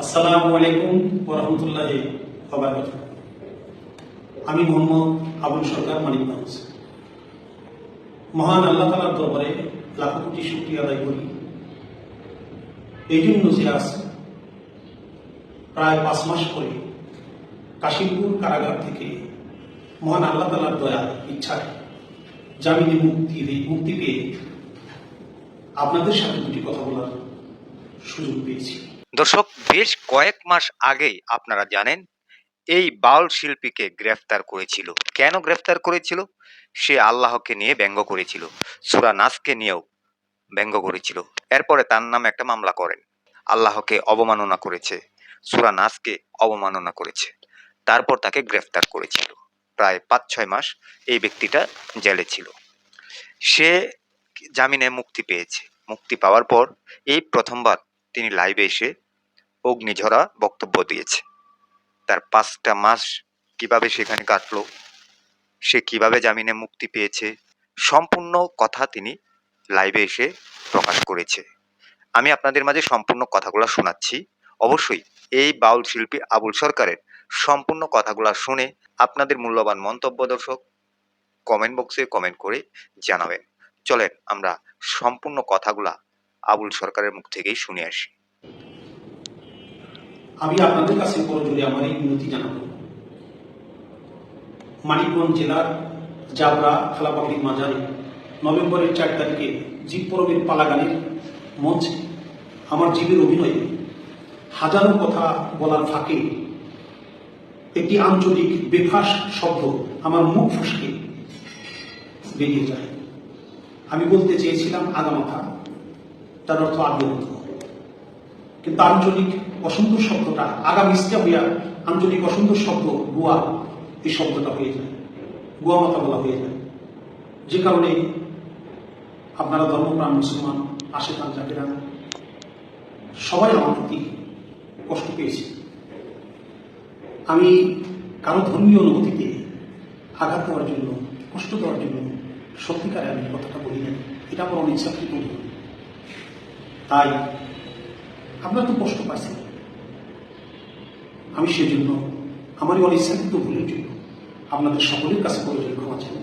আসসালামু আলাইকুম ওয়া রাহমাতুল্লাহি ওয়া বারাকাতুহু। আমি মোহাম্মদ আবুল সরকার মানিকগঞ্জ। মহান আল্লাহ তাআলার দরবারে লাখো কোটি শুকরিয়া আদায় করি এই জন্য যে আজ প্রায় 5 মাস পরে কাশিমপুর কারাগার থেকে মহান আল্লাহ তাআলার দয়া ইচ্ছায় জামিনে মুক্তি পেয়ে আপনাদের সাথে দুটি কথা বলার সুযোগ পেয়েছি। দর্শক, বেশ কয়েক মাস আগেই আপনারা জানেন এই বাউল শিল্পীকে গ্রেফতার করেছিল। কেন গ্রেফতার করেছিল? সে আল্লাহকে নিয়ে ব্যঙ্গ করেছিল, সূরা নাসকে নিয়েও ব্যঙ্গ করেছিল। এরপরে তার নামে একটা মামলা করেন। আল্লাহকে অবমাননা করেছে, সূরা নাসকে অবমাননা করেছে। তারপর তাকে গ্রেফতার করেছিল। প্রায় 5-6 মাস এই ব্যক্তিটা জেলে ছিল। সে জামিনে মুক্তি পেয়েছে। মুক্তি পাওয়ার পর এই প্রথমবার তিনি লাইভে এসে অগ্নিঝরা বক্তব্য দিয়েছে। তার 5টা মাস কিভাবে সেখানে কাটলো, সে কিভাবে জামিনে মুক্তি পেয়েছে, সম্পূর্ণ কথা তিনি লাইভে এসে প্রকাশ করেছে। আমি আপনাদের মাঝে সম্পূর্ণ কথাগুলো শোনাচ্ছি। অবশ্যই এই বাউল শিল্পী আবুল সরকারের সম্পূর্ণ কথাগুলো শুনে আপনাদের মূল্যবান মন্তব্য দর্শক কমেন্ট বক্সে কমেন্ট করে জানাবেন। চলেন আমরা সম্পূর্ণ কথাগুলা আবুল সরকারের মুখ থেকেই শুনে আসি। আমি আপনাদের কাছে করজোড়ে আমার এই বিনতি জানাবো, মানিকগঞ্জ জেলার জাবরা খালা পাবলিক মাজারে নভেম্বরের 4 তারিখে জীব পরবের পালাগানের মঞ্চে আমার জীবের অভিনয়ে হাজারো কথা বলার ফাঁকে একটি আঞ্চলিক বেফাস শব্দ আমার মুখ ফসকে বেরিয়ে যায়। আমি বলতে চেয়েছিলাম আগামাথা, তার অর্থ আদ্যন্ত, কিন্তু আঞ্চলিক অসন্তোষ শব্দটা আগামিস্টা হইয়া আঞ্চলিক অসন্তোষ শব্দ গোয়া, এই শব্দটা হয়ে যায়, গোয়া মাথা বলা হয়ে যায়। যে কারণে আপনারা ধর্মপ্রাণ মুসলমান আশেকান জাকেরা সবাই আমার প্রতি কষ্ট পেয়েছে। আমি কারো ধর্মীয় অনুভূতিতে আঘাত দেওয়ার জন্য, কষ্ট দেওয়ার জন্য সত্যিকারে আমি কথাটা বলি না, এটা আমার অনিচ্ছাকৃত। তাই আপনারা তো কষ্ট পাচ্ছেন, আমি সেজন্য আমার এই অনিচ্ছাকৃত ভুলের জন্য আপনাদের সকলের কাছে প্রয়োজন ক্ষমা চাই।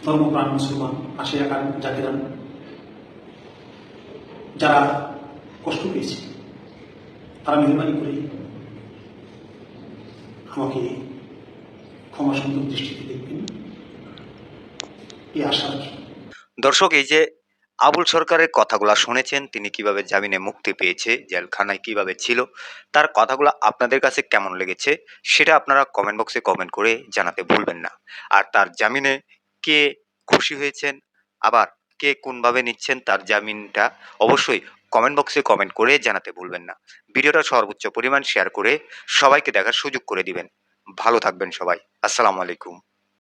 ধর্মপ্রাণ মুসলমান আশেকান জাকেরা যারা কষ্ট পেয়েছে তারা মেহরবানি করে আমাকে ক্ষমা সুন্দর দৃষ্টিতে দেখবেন, এই আশা রাখি। দর্শক, এই যে আবুল সরকারের কথাগুলা শুনেছেন, তিনি কিভাবে জামিনে মুক্তি পেয়েছে, জেলখানায় কিভাবে ছিল, তার কথাগুলো আপনাদের কাছে কেমন লেগেছে সেটা আপনারা কমেন্ট বক্সে কমেন্ট করে জানাতে ভুলবেন না। আর তার জামিনে কে খুশি হয়েছেন, আবার কে কোনভাবে নিচ্ছেন তার জামিনটা অবশ্যই কমেন্ট বক্সে কমেন্ট করে জানাতে ভুলবেন না। ভিডিওটা সর্বোচ্চ পরিমাণ শেয়ার করে সবাইকে দেখার সুযোগ করে দিবেন। ভালো থাকবেন সবাই। আসসালামু আলাইকুম।